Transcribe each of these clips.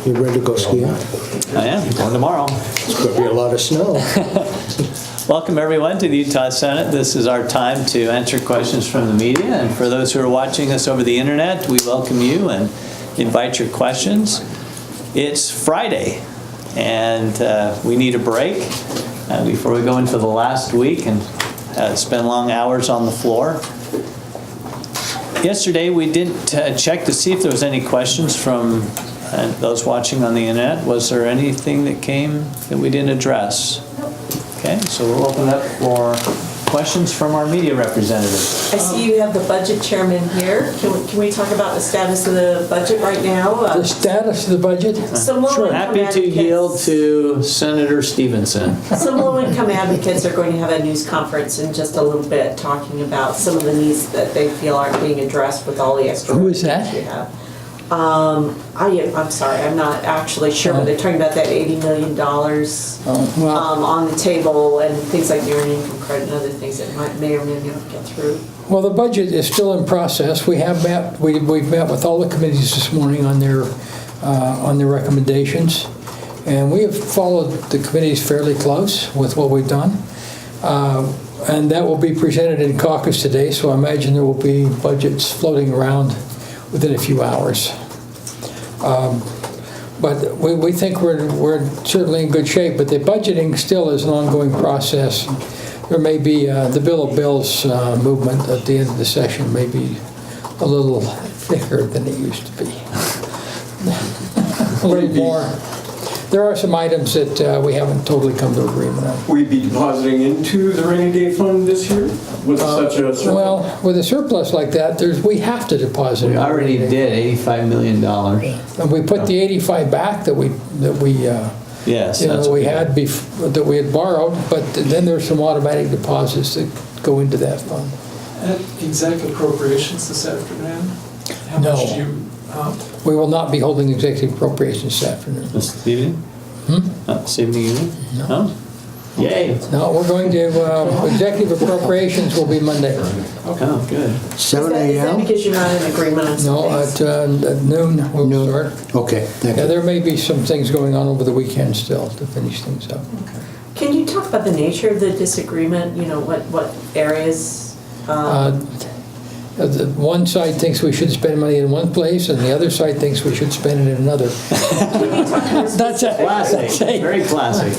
You ready to go skiing? I am, going tomorrow. It's going to be a lot of snow. Welcome everyone to the Utah Senate. This is our time to answer questions from the media. And for those who are watching us over the internet, we welcome you and invite your questions. It's Friday and we need a break before we go into the last week and spend long hours on the floor. Yesterday we didn't check to see if there was any questions from those watching on the internet. Was there anything that came that we didn't address? Okay, so we'll open up for questions from our media representatives. I see you have the budget chairman here. Can we talk about the status of the budget right now? The status of the budget? Some low-income Happy to advocates- yield to Senator Stevenson. Some low-income advocates are going to have a news conference in just a little bit, talking about some of the needs that they feel aren't being addressed with all the extra. Who is that? revenues you have. I'm sorry, I'm not actually sure, but they're talking about that $80 million on the table and things like the earned income credit and other things that may or may not get through. Well, the budget is still in process. We have met, we've met with all the committees this morning on their recommendations. And we have followed the committees fairly close with what we've done. And that will be presented in caucus today, so I imagine there will be budgets floating around within a few hours. But we think we're certainly in good shape, but the budgeting still is an ongoing process. There may be the Bill of Bills movement at the end of the session may be a little thicker than it used to be. A little more. There are some items that we haven't totally come to agreement on. Will you be depositing into the rainy day fund this year with such a surplus? Well, with a surplus like that, we have to deposit. We already did $85 million. And we put the 85 back that we Yes, you that's know, we good. had that we had borrowed, but then there's some automatic deposits that go into that fund. At exec appropriations this afternoon, how No. much do you, We will not be holding executive appropriations this afternoon. This evening? This evening evening? No. Yay. No, we're going to, executive appropriations will be Monday. Oh, good. 7 Is that a.m.? because you're not in agreement on some No, things? at noon we'll Noon. start. Okay, thank Yeah, you. there may be some things going on over the weekend still to finish things up. Can you talk about the nature of the disagreement? You know, what areas? The one side thinks we should spend money in one place, and the other side thinks we should spend it in another. That's it. Classic, very classic.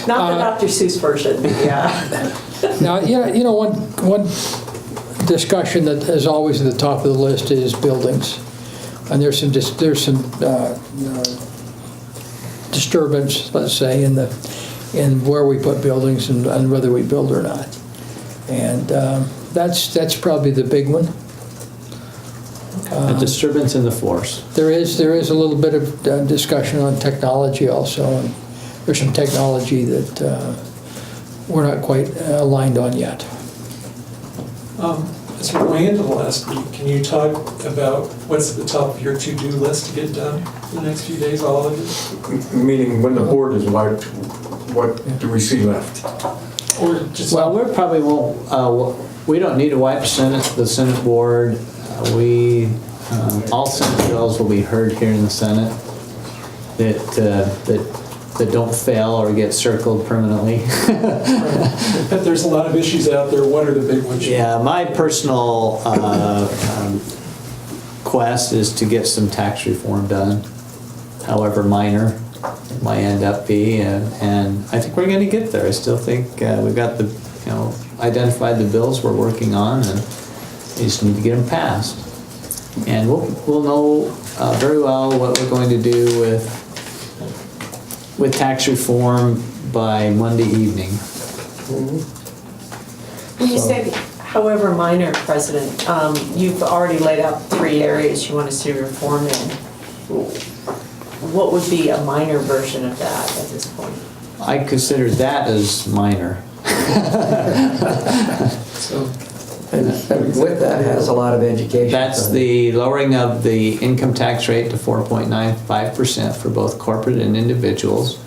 Not the Dr. Seuss version, yeah. Now, you know, one discussion that is always at the top of the list is buildings, and there's some disturbance, let's say, in where we put buildings and whether we build or not, and that's probably the big one. A disturbance in the force. There is a little bit of discussion on technology also, and there's some technology that we're not quite aligned on yet. as we went into the last week, can you talk about what's at the top of your to-do list to get done in the next few days, all of it? Meaning when the board is wiped, what do we see left? Or just, Well, we probably won't, we don't need to wipe the Senate board. All Senate bills will be heard here in the Senate that don't fail or get circled permanently. but there's a lot of issues out there. What are the big ones? Yeah, my personal quest is to get some tax reform done, however minor it might end up be, and I think we're going to get there. I still think we've got identified the bills we're working on, and we just need to get them passed. And we'll know very well what we're going to do with tax reform by Monday evening. When you say, however minor, President, you've already laid out 3 areas you want to see reform in. What would be a minor version of that at this point? I consider that as minor. So, And with that has a lot of education. That's the lowering of the income tax rate to 4.95% for both corporate and individuals.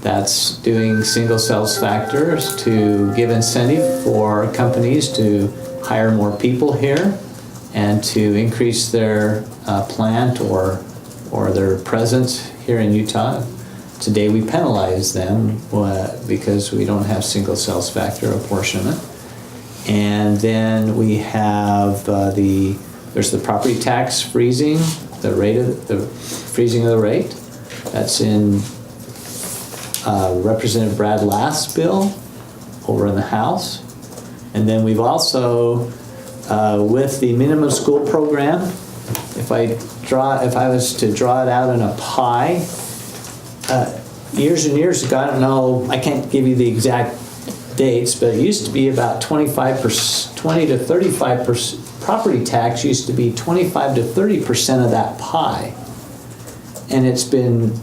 That's doing single sales factors to give incentive for companies to hire more people here and to increase their plant or or their presence here in Utah. Today we penalize them because we don't have single sales factor apportionment. And then we have there's the property tax freezing, the freezing of the rate. That's in Representative Brad Last's bill over in the House. And then we've also, with the minimum school program, if I was to draw it out in a pie, years and years ago, I don't know, I can't give you the exact dates, but it used to be about 20 to 35%, property tax used to be 25 to 30% of that pie. And it's been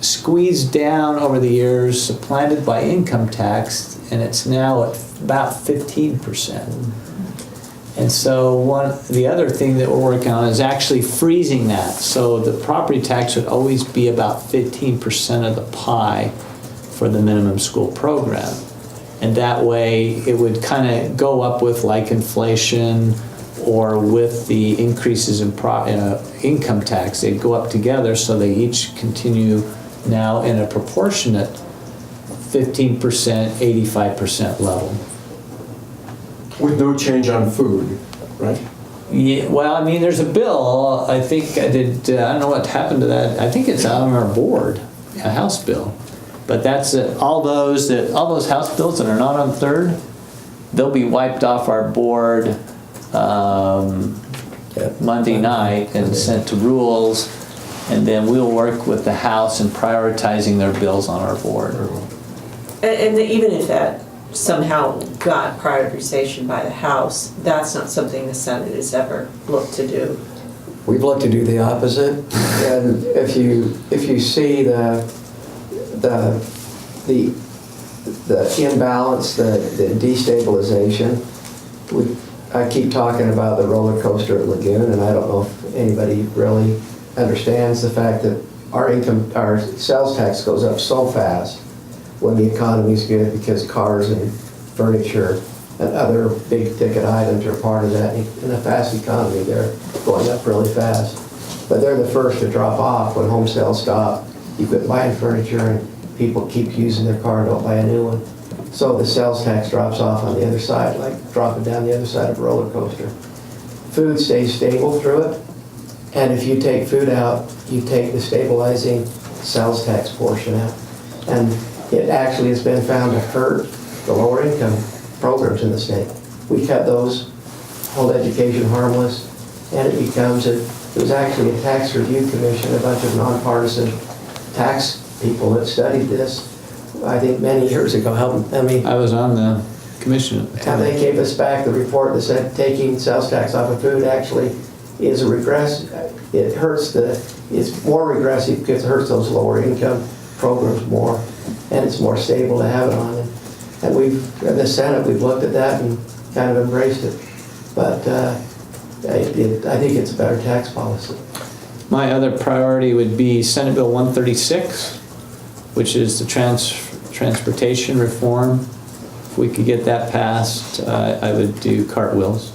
squeezed down over the years, supplanted by income tax, and it's now at about 15%. And so the other thing that we're working on is actually freezing that. So the property tax would always be about 15% of the pie for the minimum school program. And that way it would kind of go up with like inflation or with the increases in income tax. They'd go up together, so they each continue now in a proportionate 15%, 85% level. With no change on food, right? Yeah, well, I mean, there's a bill, I think I did, I don't know what happened to that. I think it's on our board, a House bill. But that's all those House bills that are not on third, they'll be wiped off our board Monday night and sent to rules, and then we'll work with the House in prioritizing their bills on our board. And even if that somehow got prioritization by the House, that's not something the Senate has ever looked to do. We've looked to do the opposite, and if you see the imbalance, the destabilization, I keep talking about the roller coaster at Lagoon, and I don't know if anybody really understands the fact that our sales tax goes up so fast when the economy's good, because cars and furniture and other big ticket items are part of that. In a fast economy, they're going up really fast. But they're the first to drop off when home sales stop. You quit buying furniture and people keep using their car and don't buy a new one. So the sales tax drops off on the other side, like dropping down the other side of a roller coaster. Food stays stable through it. And if you take food out, you take the stabilizing sales tax portion out. And it actually has been found to hurt the lower income programs in the state. We cut those, hold education harmless, and it was actually a tax review commission, a bunch of nonpartisan tax people that studied this, I think many years ago. I was on the commission at the time. And they gave us back the report that said taking sales tax off of food actually is a regress. It's more regressive because it hurts those lower income programs more, and it's more stable to have it on. And in the Senate, we've looked at that and kind of embraced it. But I think it's a better tax policy. My other priority would be Senate Bill 136, which is the transportation reform. If we could get that passed, I would do cartwheels.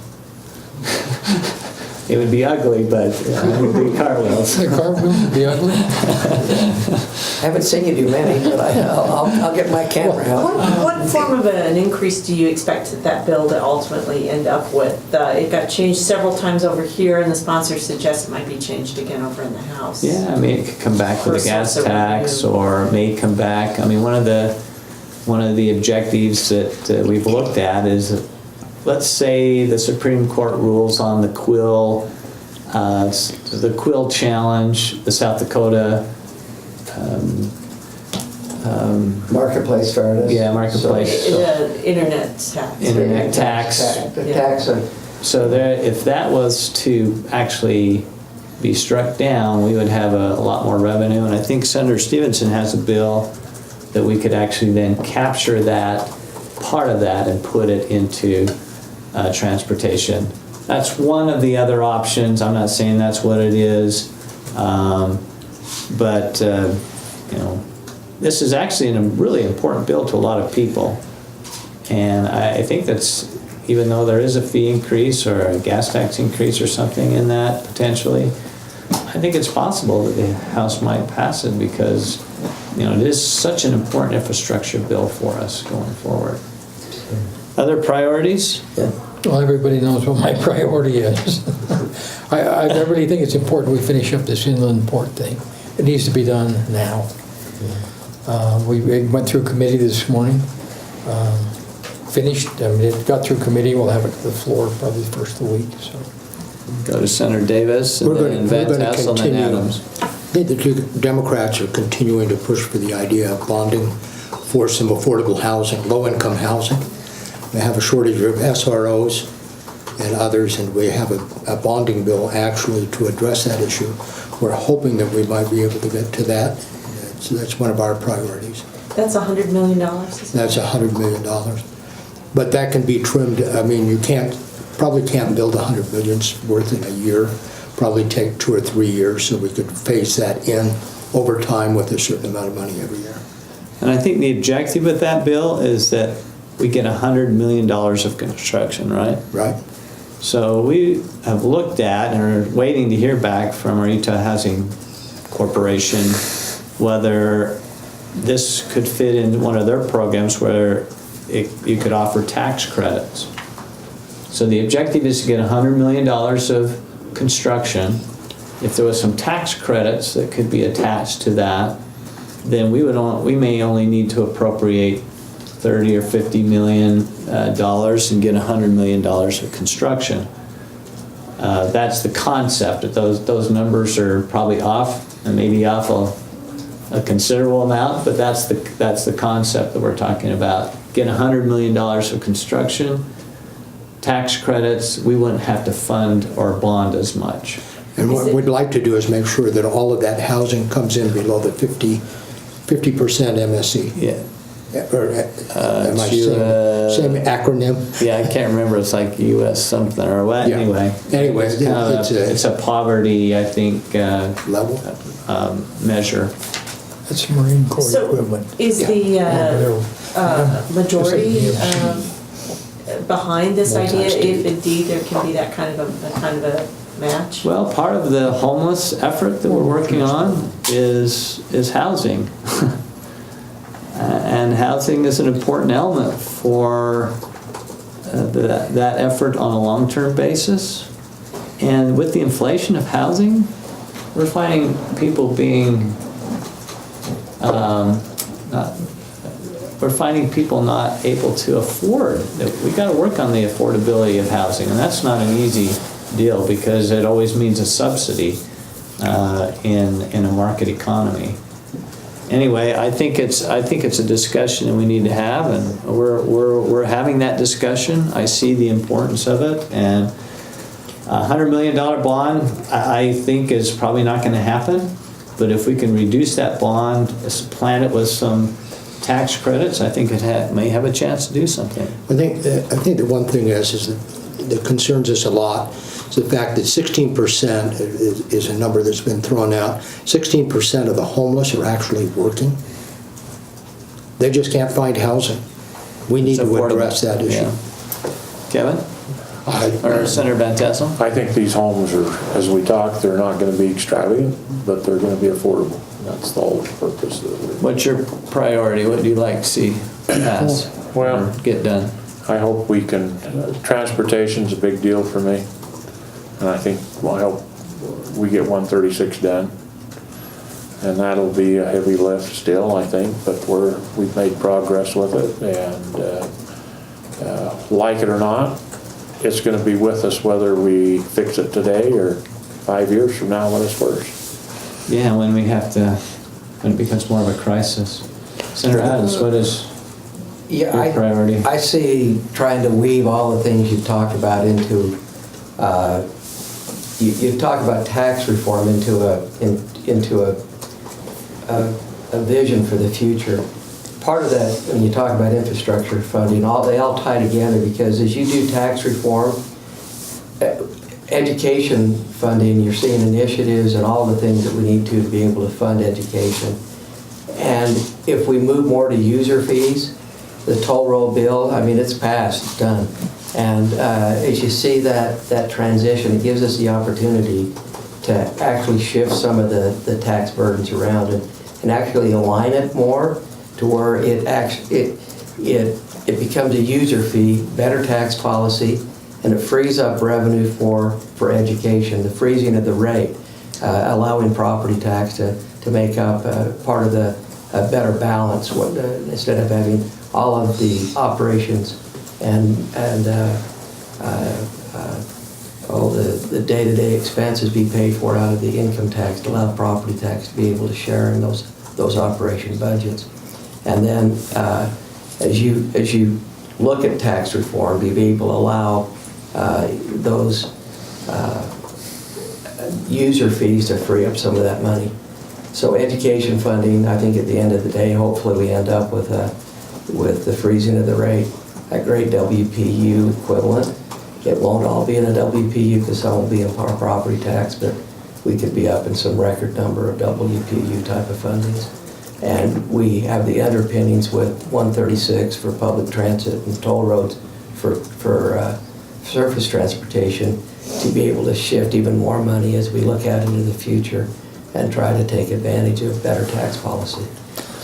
It would be ugly, but I would do cartwheels. The cartwheels would be ugly. I haven't seen you do many, but I'll get my camera out. What form of an increase do you expect that bill to ultimately end up with? It got changed several times over here, and the sponsor suggests it might be changed again over in the House. Yeah, I mean, it could come back with a gas tax, or it may come back. I mean, one of the objectives that we've looked at is, let's say the Supreme Court rules on the quill challenge, the South Dakota Marketplace fairness. Yeah, marketplace. The internet tax. Internet tax. The tax on. So if that was to actually be struck down, we would have a lot more revenue. And I think Senator Stevenson has a bill that we could actually then capture that, part of that, and put it into transportation. That's one of the other options. I'm not saying that's what it is. But this is actually a really important bill to a lot of people. And I think that's, even though there is a fee increase or a gas tax increase or something in that potentially, I think it's possible that the House might pass it because, you know, it is such an important infrastructure bill for us going forward. Other priorities? Well, everybody knows what my priority is. I really think it's important we finish up this inland port thing. It needs to be done now. We went through committee this morning, finished, I mean, it got through committee, we'll have it to the floor probably the first of the week, so. Go to Senator Davis, and then Van Tassel, and then Adams. I think the two Democrats are continuing to push for the idea of bonding for some affordable housing, low-income housing. We have a shortage of SROs and others, and we have a bonding bill actually to address that issue. We're hoping that we might be able to get to that. So that's one of our priorities. That's $100 million? That's $100 million. But that can be trimmed. I mean, you probably can't build $100 million's worth in a year. Probably take 2 or 3 years so we could phase that in over time with a certain amount of money every year. And I think the objective with that bill is that we get $100 million of construction, right? Right? So we have looked at and are waiting to hear back from our Utah Housing Corporation whether this could fit in one of their programs where you could offer tax credits. So the objective is to get $100 million of construction. If there was some tax credits that could be attached to that, then we may only need to appropriate $30 or $50 million and get $100 million of construction. That's the concept. Those numbers are probably off, and maybe off a considerable amount, but that's the concept that we're talking about. Get $100 million of construction, tax credits, we wouldn't have to fund or bond as much. And what we'd like to do is make sure that all of that housing comes in below the 50% MSE. Yeah. Or am I same acronym? Yeah, I can't remember. It's like U.S. something or what. Yeah. Anyway, it's a poverty, I think, level measure. That's Marine Corps So equivalent. is the majority behind this idea, if indeed there can be that kind of a match? Well, part of the homeless effort that we're working on is housing. And housing is an important element for that effort on a long-term basis. And with the inflation of housing, we're finding people not able to afford. We got to work on the affordability of housing, and that's not an easy deal because it always means a subsidy in a market economy. Anyway, I think it's a discussion that we need to have, and we're having that discussion. I see the importance of it, and $100 million bond I think is probably not going to happen. But if we can reduce that bond, supplant it with some tax credits, I think it may have a chance to do something. I think the one thing is that concerns us a lot is the fact that 16% is a number that's been thrown out. 16% of the homeless are actually working. They just can't find housing. We need to address that issue. Yeah. Kevin? Or Senator Van Tassel? I think these homes are, as we talk, they're not going to be extravagant, but they're going to be affordable. That's the whole purpose of it. What's your priority? What do you like to see pass or get done? I hope we can, transportation's a big deal for me. And I think, I hope we get 136 done. And that'll be a heavy lift still, I think, but we've made progress with it. And like it or not, it's going to be with us whether we fix it today or 5 years from now when it's worse. Yeah, when it becomes more of a crisis. Senator Adams, what is your priority? I see trying to weave all the things you've talked about into, you've talked about tax reform into a vision for the future. Part of that, when you talk about infrastructure funding, they all tie together because as you do tax reform, education funding, you're seeing initiatives and all the things that we need to be able to fund education. And if we move more to user fees, the toll road bill, I mean, it's passed, it's done. And as you see that transition, it gives us the opportunity to actually shift some of the tax burdens around and actually align it more to where it becomes a user fee, better tax policy, and it frees up revenue for education, the freezing of the rate, allowing property tax to make up part of the better balance instead of having all of the operations and all the day-to-day expenses be paid for out of the income tax, to allow property tax to be able to share in those operation budgets. And then as you look at tax reform, be able to allow those user fees to free up some of that money. So education funding, I think at the end of the day, hopefully we end up with the freezing of the rate, a great WPU equivalent. It won't all be in a WPU because some will be in property tax, but we could be up in some record number of WPU type of fundings. And we have the underpinnings with 136 for public transit and toll roads for surface transportation to be able to shift even more money as we look out into the future and try to take advantage of better tax policy.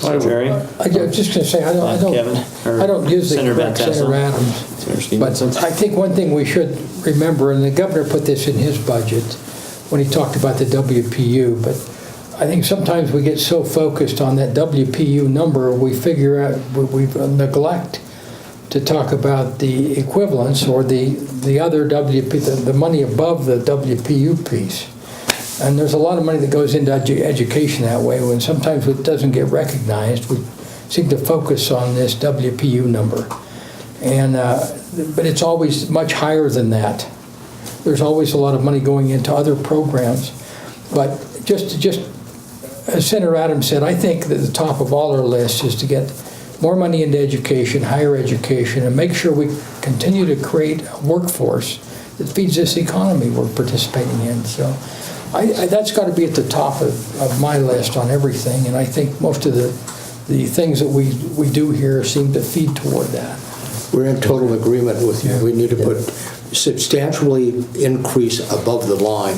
Jerry? I'm just going to say, Kevin, or I don't use the Senator correct Van Senator Tassel? Adams. Senator But Stevenson? I think one thing we should remember, and the governor put this in his budget when he talked about the WPU, but I think sometimes we get so focused on that WPU number, we figure out, we neglect to talk about the equivalents or the other WP, the money above the WPU piece. And there's a lot of money that goes into education that way, when sometimes it doesn't get recognized. We seem to focus on this WPU number. And, but it's always much higher than that. There's always a lot of money going into other programs. But just as Senator Adams said, I think that the top of all our list is to get more money into education, higher education, and make sure we continue to create a workforce that feeds this economy we're participating in. So that's got to be at the top of my list on everything, and I think most of the things that we do here seem to feed toward that. We're in total agreement with you. We need to put substantially increase above the line,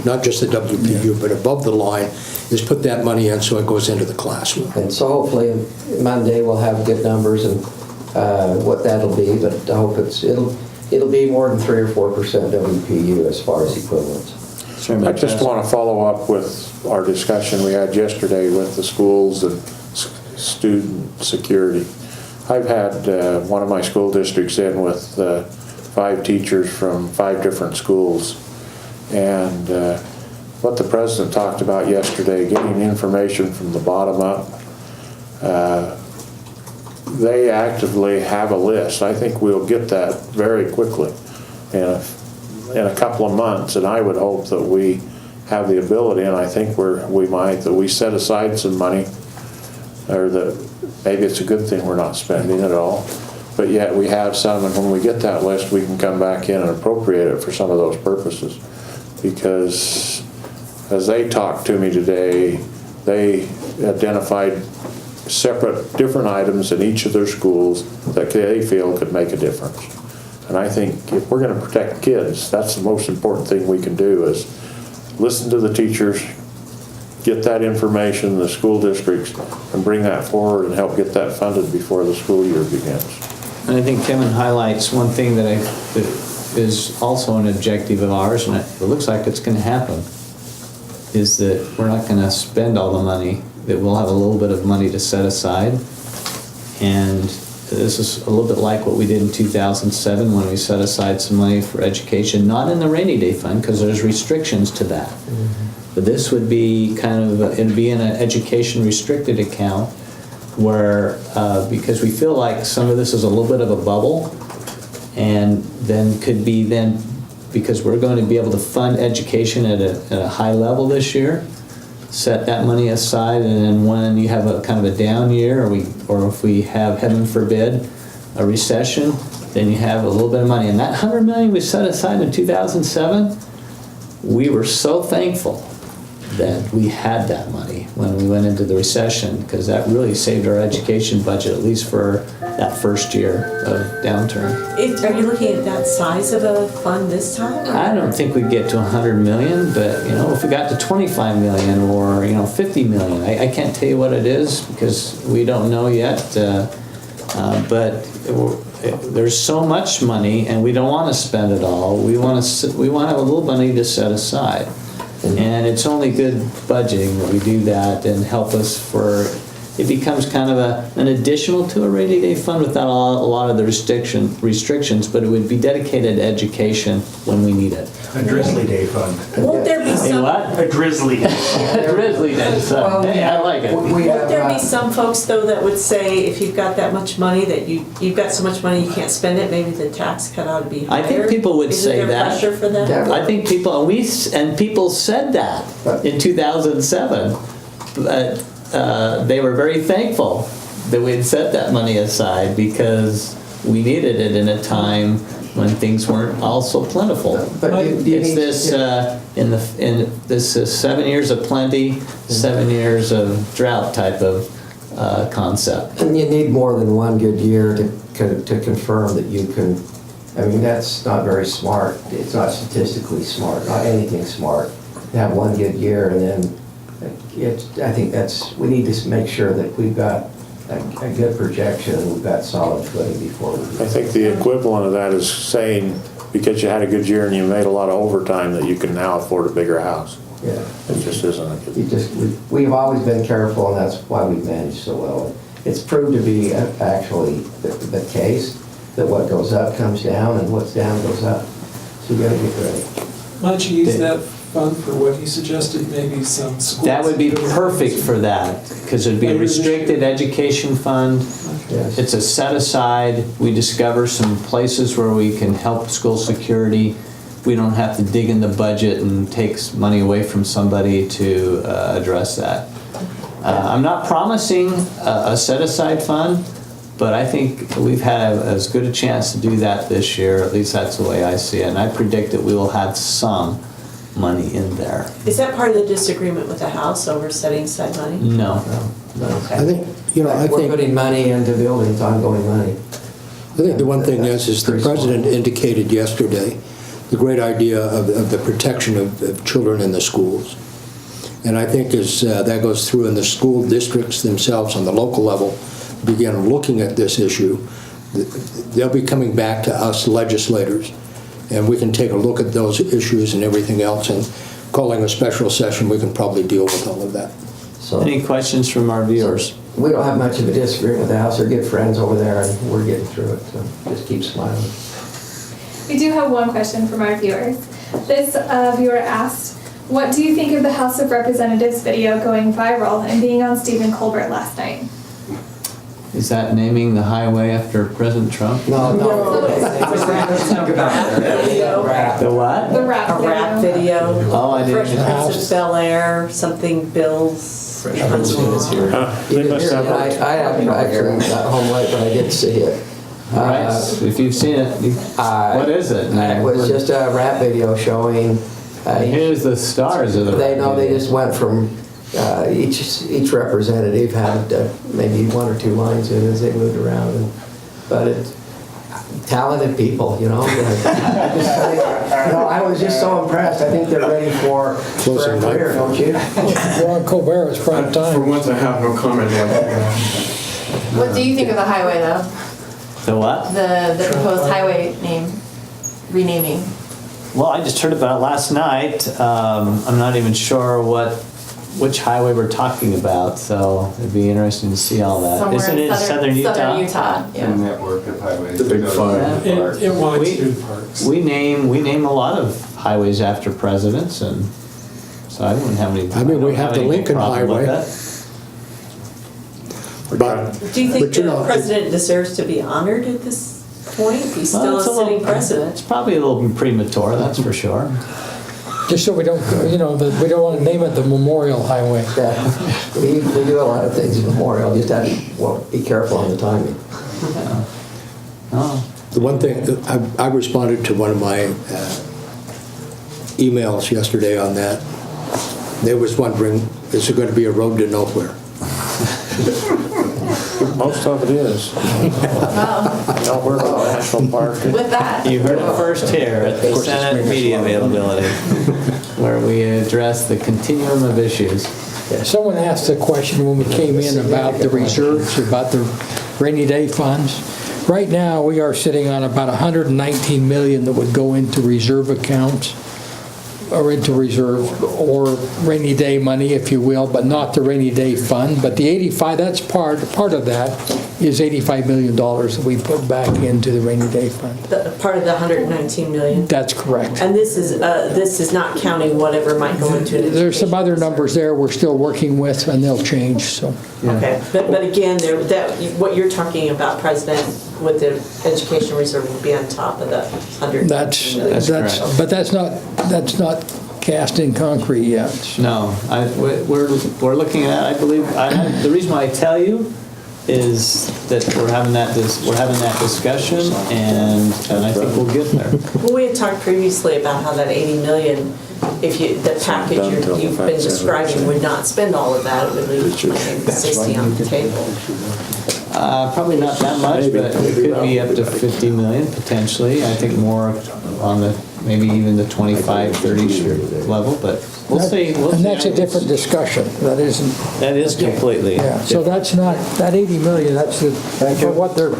not just the WPU, but above the line, is put that money in so it goes into the classroom. And so hopefully Monday we'll have good numbers and what that'll be, but I hope it'll be more than 3 or 4% WPU as far as equivalents. I just want to follow up with our discussion we had yesterday with the schools and student security. I've had one of my school districts in with 5 teachers from 5 different schools, and what the president talked about yesterday, getting information from the bottom up, they actively have a list. I think we'll get that very quickly in a couple of months, and I would hope that we have the ability, and I think we might, that we set aside some money, or that maybe it's a good thing we're not spending it all, but yet we have some, and when we get that list, we can come back in and appropriate it for some of those purposes. Because as they talked to me today, they identified different items in each of their schools that they feel could make a difference. And I think if we're going to protect kids, that's the most important thing we can do, is listen to the teachers, get that information in the school districts, and bring that forward and help get that funded before the school year begins. And I think Kevin highlights one thing that is also an objective of ours, and it looks like it's going to happen, is that we're not going to spend all the money, that we'll have a little bit of money to set aside. And this is a little bit like what we did in 2007 when we set aside some money for education, not in the rainy day fund, because there's restrictions to that. Mm-hmm. But this would be it'd be in an education restricted account where, because we feel like some of this is a little bit of a bubble, and then could be because we're going to be able to fund education at a high level this year, set that money aside, and then when you have a kind of a down year, or if we have, heaven forbid, a recession, then you have a little bit of money. And that $100 million we set aside in 2007, we were so thankful that we had that money when we went into the recession, because that really saved our education budget, at least for that first year of downturn. Are you looking at that size of a fund this time? or- I don't think we'd get to 100 million, but, you know, if we got to 25 million or, you know, 50 million, I can't tell you what it is because we don't know yet. But there's so much money and we don't want to spend it all. We want to have a little money to set aside. And it's only good budgeting that we do that and help us it becomes kind of an additional to a rainy day fund without a lot of the restrictions, but it would be dedicated to education when we need it. A Drizzly Day fund. Won't there be Hey, some, what? A Drizzly Day. Grizzly Day, so, hey, I like it. We won't have, there be some folks though that would say if you've got that much money, that you've got so much money you can't spend it, maybe the tax cut ought to be higher? I think people would say Isn't there that. pressure for that? Definitely. I think people said that in 2007, but they were very thankful that we had set that money aside because we needed it in a time when things weren't all so plentiful. But do you It's need- this this 7 years of plenty, 7 years of drought type of concept. And you need more than one good year to confirm that you can, I mean, that's not very smart. It's not statistically smart, not anything smart. To have one good year and then, I think we need to make sure that we've got a good projection and we've got solid footing before we do I think the equivalent of that is saying, because you had a good year and you made a lot of overtime, that you can now afford a bigger house. Yeah. It just isn't a good. We've always been careful, and that's why we've managed so well. It's proved to be actually the case, that what goes up comes down, and what's down goes up. So you gotta get ready. Why don't you use that fund for what you suggested, maybe some schools? That would be perfect for that, because it'd be a restricted education fund. Yes. It's a set aside. We discover some places where we can help school security. We don't have to dig in the budget and take money away from somebody to address that. I'm not promising a set aside fund, but I think we've had as good a chance to do that this year. At least that's the way I see it. And I predict that we will have some money in there. Is that part of the disagreement with the House over setting aside money? No. I think, We're putting I money into buildings, ongoing money. think the one thing is the president indicated yesterday the great idea of the protection of children in the schools. And I think as that goes through in the school districts themselves on the local level, begin looking at this issue, they'll be coming back to us legislators, and we can take a look at those issues and everything else, and calling a special session, we can probably deal with all of that. So Any questions from our viewers? we don't have much of a disagreement with the House. They're good friends over there, and we're getting through it. So just keep smiling. We do have one question from our viewers. This viewer asked, what do you think of the House of Representatives video going viral and being on Stephen Colbert last night? Is that naming the highway after President Trump? No. The what? The rap A video. rap video? Oh, I didn't. Fresh Prince of Bel-Air, something Bill's. Fresh Prince is here. They must have. I actually got home late, but I did see it. Right, if you've seen it, what is it? It was just a rap video showing. Here's the stars of the. They just went from each representative had maybe one or two lines in as they moved around, but it's talented people, you know. I was just so impressed. I think they're ready for a career, don't you? Ron Colbert was prime For time. once, I have no comment on that. What do you think of the highway, though? The what? The proposed highway renaming? Well, I just heard about it last night. I'm not even sure which highway we're talking about, so it'd be interesting to see all that. Somewhere Isn't in it Southern Utah? Southern Utah, yeah. Network of highways. The big five. It winds through parks. We name a lot of highways after presidents, and so I wouldn't have any. I mean, we have the any Lincoln problem with Highway. it. But Do you think But, you the know, president deserves to be honored at this point? He's Well, still a it's sitting It's president. probably a little premature, that's for sure. Just so we don't, we don't want to name it the Memorial Highway. Yeah. We do a lot of things at Memorial. Just have to be careful on the timing. Oh, the one thing, I responded to one of my emails yesterday on that, They was wondering, is it going to be a road to nowhere? Most of it is. Don't worry about National Park. With that. You heard it first here at the Senate Media Availability, where we address the continuum of issues. Someone asked a question when we came in about the reserves, about the rainy day funds. Right now, we are sitting on about 119 million that would go into reserve accounts, or into reserve, or rainy day money, if you will, but not the rainy day fund. But the 85, that's part of that is $85 million that we put back into the rainy day fund. Part of the 119 million? That's correct. And this is not counting whatever might go into it. There's some other numbers there we're still working with, and they'll change, so. Okay, but again, what you're talking about, President, with the education reserve would be on top of the 100. But that's not cast in concrete yet. No, we're looking at, I believe, the reason why I tell you is that we're having that discussion, and I think we'll get there. Well, we had talked previously about how that 80 million, the package you've been describing would not spend all of that, it would leave, I think, 60 on the table. Probably not that much, but it could be up to 50 million potentially. I think more on the, maybe even the 25, 30 level, but we'll see. And that's a different discussion. That isn't. That is completely. Yeah, so that's not, that 80 million, that's for what they're